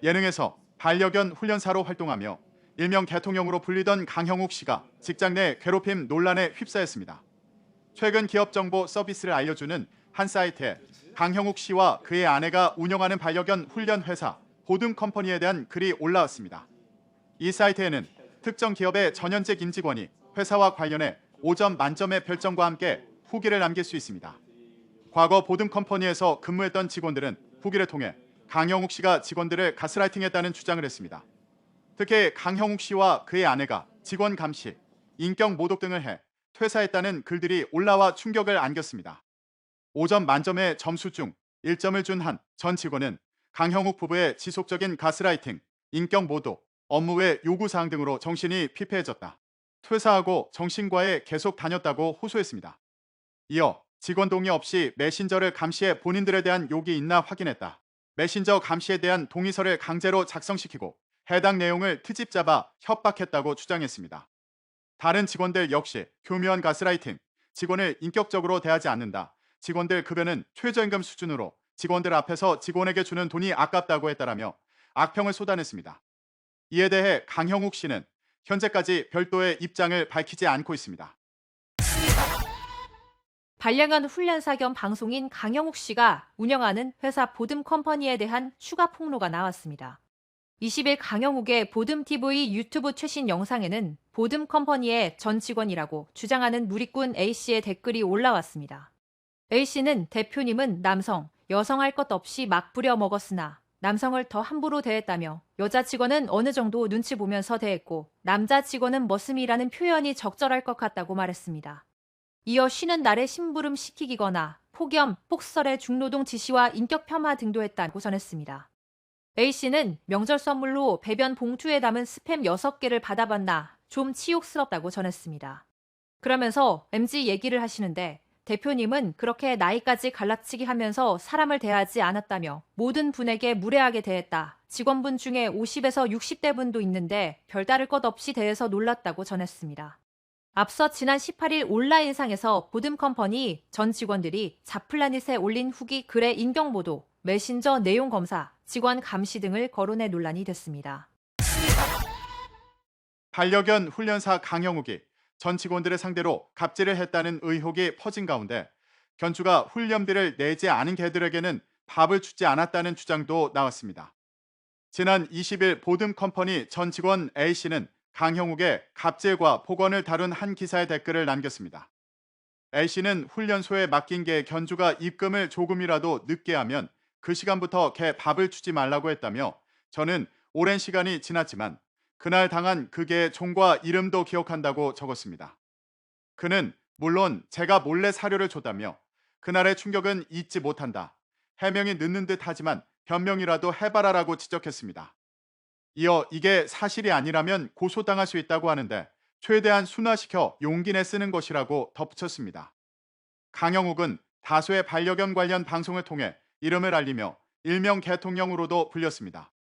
예능에서 반려견 훈련사로 활동하며 일명 개통령으로 불리던 강형욱 씨가 직장 내 괴롭힘 논란에 휩싸였습니다. 최근 기업 정보 서비스를 알려주는 한 사이트에 강형욱 씨와 그의 아내가 운영하는 반려견 훈련 회사 보듬컴퍼니에 대한 글이 올라왔습니다. 이 사이트에는 특정 기업의 전현직 임직원이 회사와 관련해 5점 만점의 별점과 함께 후기를 남길 수 있습니다. 과거 보듬컴퍼니에서 근무했던 직원들은 후기를 통해 강형욱 씨가 직원들을 가스라이팅했다는 주장을 했습니다. 특히 강형욱 씨와 그의 아내가 직원 감시, 인격 모독 등을 해 퇴사했다는 글들이 올라와 충격을 안겼습니다. 5점 만점의 점수 중 1점을 준 한 전 직원은 강형욱 부부의 지속적인 가스라이팅, 인격 모독, 업무 외 요구사항 등으로 정신이 피폐해졌다. 퇴사하고 정신과에 계속 다녔다고 호소했습니다. 이어 직원 동의 없이 메신저를 감시해 본인들에 대한 욕이 있나 확인했다. 메신저 감시에 대한 동의서를 강제로 작성시키고 해당 내용을 트집 잡아 협박했다고 주장했습니다. 다른 직원들 역시 교묘한 가스라이팅, 직원을 인격적으로 대하지 않는다. 직원들 급여는 최저임금 수준으로 직원들 앞에서 직원에게 주는 돈이 아깝다고 했다라며 악평을 쏟아냈습니다. 이에 대해 강형욱 씨는 현재까지 별도의 입장을 밝히지 않고 있습니다. 반려견 훈련사 겸 방송인 강형욱 씨가 운영하는 회사 보듬컴퍼니에 대한 추가 폭로가 나왔습니다. 20일 강형욱의 보듬TV 유튜브 최신 영상에는 보듬컴퍼니의 전 직원이라고 주장하는 누리꾼 A씨의 댓글이 올라왔습니다. A씨는 대표님은 남성, 여성 할 것 없이 막 부려 먹었으나 남성을 더 함부로 대했다며 여자 직원은 어느 정도 눈치 보면서 대했고 남자 직원은 머슴이라는 표현이 적절할 것 같다고 말했습니다. 이어 쉬는 날에 심부름 시키기거나 폭염, 폭설의 중노동 지시와 인격 폄하 등도 했다고 전했습니다. A씨는 명절 선물로 배변 봉투에 담은 스팸 6개를 받아봤나 좀 치욕스럽다고 전했습니다. 그러면서 MZ 얘기를 하시는데 대표님은 그렇게 나이까지 갈라치기 하면서 사람을 대하지 않았다며 모든 분에게 무례하게 대했다. 직원분 중에 50에서 60대 분도 있는데 별다를 것 없이 대해서 놀랐다고 전했습니다. 앞서 지난 18일 온라인상에서 보듬컴퍼니 전 직원들이 자플라닛에 올린 후기 글의 인격모독, 메신저 내용 검사, 직원 감시 등을 거론해 논란이 됐습니다. 반려견 훈련사 강형욱이 전 직원들을 상대로 갑질을 했다는 의혹이 퍼진 가운데 견주가 훈련비를 내지 않은 개들에게는 밥을 주지 않았다는 주장도 나왔습니다. 지난 20일 보듬컴퍼니 전 직원 A씨는 강형욱의 갑질과 폭언을 다룬 한 기사에 댓글을 남겼습니다. A씨는 훈련소에 맡긴 개 견주가 입금을 조금이라도 늦게 하면 그 시간부터 개 밥을 주지 말라고 했다며 저는 오랜 시간이 지났지만 그날 당한 그 개의 종과 이름도 기억한다고 적었습니다. 그는 물론 제가 몰래 사료를 줬다며 그날의 충격은 잊지 못한다. 해명이 늦는 듯 하지만 변명이라도 해봐라라고 지적했습니다. 이어 이게 사실이 아니라면 고소당할 수 있다고 하는데 최대한 순화시켜 용기 내 쓰는 것이라고 덧붙였습니다. 강형욱은 다수의 반려견 관련 방송을 통해 이름을 알리며 일명 개통령으로도 불렸습니다.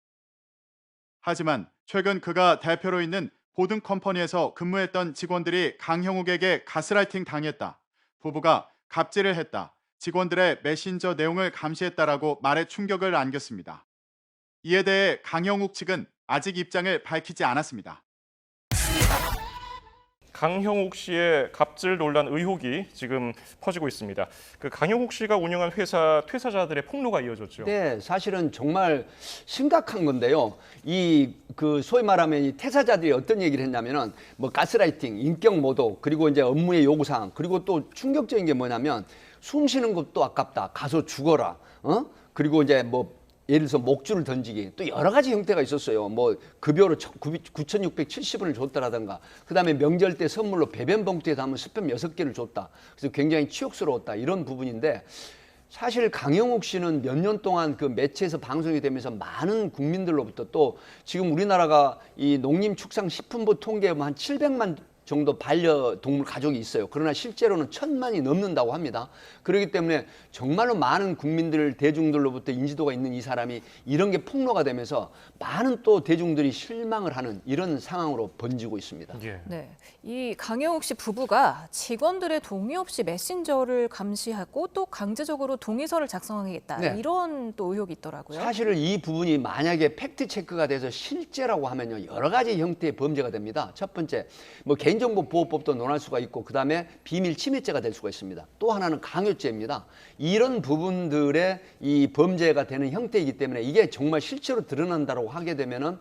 하지만 최근 그가 대표로 있는 보듬컴퍼니에서 근무했던 직원들이 강형욱에게 가스라이팅 당했다. 부부가 갑질을 했다. 직원들의 메신저 내용을 감시했다라고 말에 충격을 안겼습니다. 이에 대해 강형욱 측은 아직 입장을 밝히지 않았습니다. 강형욱 씨의 갑질 논란 의혹이 지금 퍼지고 있습니다. 그 강형욱 씨가 운영한 회사 퇴사자들의 폭로가 이어졌죠. 네, 사실은 정말 심각한 건데요. 소위 말하면 이 퇴사자들이 어떤 얘기를 했냐면은 뭐 가스라이팅, 인격 모독, 그리고 이제 업무의 요구사항, 그리고 또 충격적인 게 뭐냐면 숨 쉬는 것도 아깝다. 가서 죽어라. 그리고 이제 뭐 예를 들어서 목줄을 던지기, 또 여러 가지 형태가 있었어요. 뭐 급여로 9,670원을 줬다라든가, 그다음에 명절 때 선물로 배변 봉투에 담은 스팸 6개를 줬다. 그래서 굉장히 치욕스러웠다. 이런 부분인데, 사실 강형욱 씨는 몇 년 동안 그 매체에서 방송이 되면서 많은 국민들로부터 또 지금 우리나라가 이 농림축산식품부 통계에 한 700만 정도 반려동물 가족이 있어요. 그러나 실제로는 1,000만이 넘는다고 합니다. 그렇기 때문에 정말로 많은 국민들, 대중들로부터 인지도가 있는 이 사람이 이런 게 폭로가 되면서 많은 또 대중들이 실망을 하는 이런 상황으로 번지고 있습니다. 예. 네, 이 강영욱 씨 부부가 직원들의 동의 없이 메신저를 감시하고 또 강제적으로 동의서를 작성하겠다 네. 이런 또 의혹이 있더라고요. 사실은 이 부분이 만약에 팩트 체크가 돼서 실제라고 하면요, 여러 가지 형태의 범죄가 됩니다. 첫 번째, 뭐 개인정보보호법도 논할 수가 있고, 그 다음에 비밀 침해죄가 될 수가 있습니다. 또 하나는 강요죄입니다. 이런 부분들의 이 범죄가 되는 형태이기 때문에 이게 정말 실제로 드러난다고 하게 되면은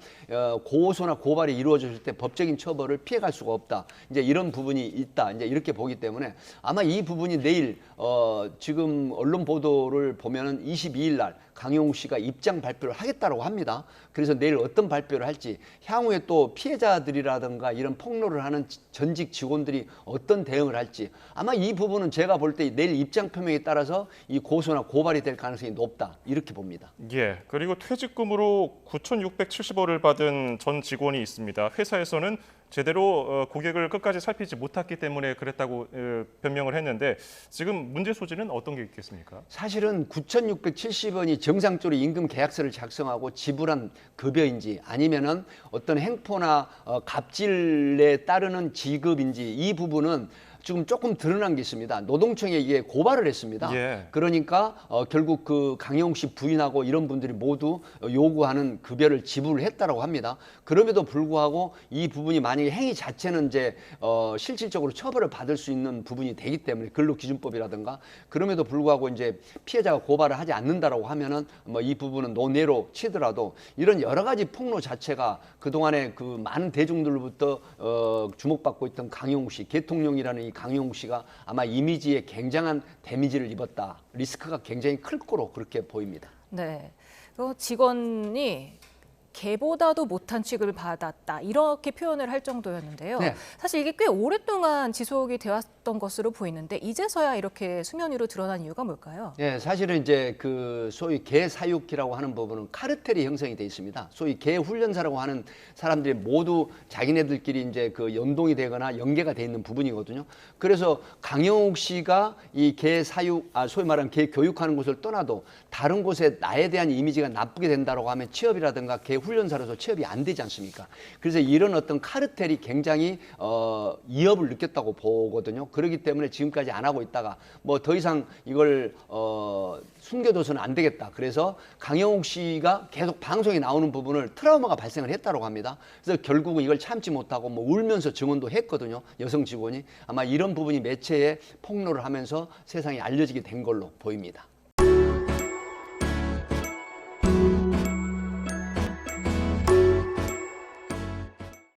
고소나 고발이 이루어졌을 때 법적인 처벌을 피해갈 수가 없다. 이제 이런 부분이 있다. 이제 이렇게 보기 때문에 아마 이 부분이 내일 지금 언론 보도를 보면은 22일 날 강영욱 씨가 입장 발표를 하겠다고 합니다. 그래서 내일 어떤 발표를 할지, 향후에 또 피해자들이라든가 이런 폭로를 하는 전직 직원들이 어떤 대응을 할지, 아마 이 부분은 제가 볼 때 내일 입장 표명에 따라서 이 고소나 고발이 될 가능성이 높다, 이렇게 봅니다. 예. 그리고 퇴직금으로 9,670원을 받은 전 직원이 있습니다. 회사에서는 제대로 고객을 끝까지 살피지 못했기 때문에 그랬다고 변명을 했는데, 지금 문제 소지는 어떤 게 있겠습니까? 사실은 9,670원이 정상적으로 임금 계약서를 작성하고 지불한 급여인지 아니면은 어떤 행포나 갑질에 따르는 지급인지, 이 부분은 지금 조금 드러난 게 있습니다. 노동청에 이게 고발을 했습니다. 예. 그러니까 결국 그 강영욱 씨 부인하고 이런 분들이 모두 요구하는 급여를 지불을 했다라고 합니다. 그럼에도 불구하고 이 부분이 만약에 행위 자체는 이제 실질적으로 처벌을 받을 수 있는 부분이 되기 때문에, 근로기준법이라든가, 그럼에도 불구하고 이제 피해자가 고발을 하지 않는다라고 하면은 뭐 이 부분은 논외로 치더라도, 이런 여러 가지 폭로 자체가 그동안에 그 많은 대중들로부터 주목받고 있던 강영욱 씨, 대통령이라는 이 강영욱 씨가 아마 이미지에 굉장한 데미지를 입었다. 리스크가 굉장히 클 거로 그렇게 보입니다. 네, 직원이 개보다도 못한 취급을 받았다 이렇게 표현을 할 정도였는데요. 네. 사실 이게 꽤 오랫동안 지속이 되었던 것으로 보이는데 이제서야 이렇게 수면 위로 드러난 이유가 뭘까요? 예, 사실은 이제 그 소위 개 사육기라고 하는 부분은 카르텔이 형성이 돼 있습니다. 소위 개 훈련사라고 하는 사람들이 모두 자기네들끼리 이제 그 연동이 되거나 연계가 돼 있는 부분이거든요. 그래서 강영욱 씨가 이 개 사육, 소위 말하는 개 교육하는 곳을 떠나도 다른 곳에 나에 대한 이미지가 나쁘게 된다고 하면 취업이라든가 개 훈련사로서 취업이 안 되지 않습니까? 그래서 이런 어떤 카르텔이 굉장히 위협을 느꼈다고 보거든요. 그렇기 때문에 지금까지 안 하고 있다가 뭐 더 이상 이걸 숨겨둬서는 안 되겠다. 그래서 강영욱 씨가 계속 방송에 나오는 부분을 트라우마가 발생을 했다고 합니다. 그래서 결국은 이걸 참지 못하고 뭐 울면서 증언도 했거든요. 여성 직원이. 아마 이런 부분이 매체에 폭로를 하면서 세상에 알려지게 된 걸로 보입니다.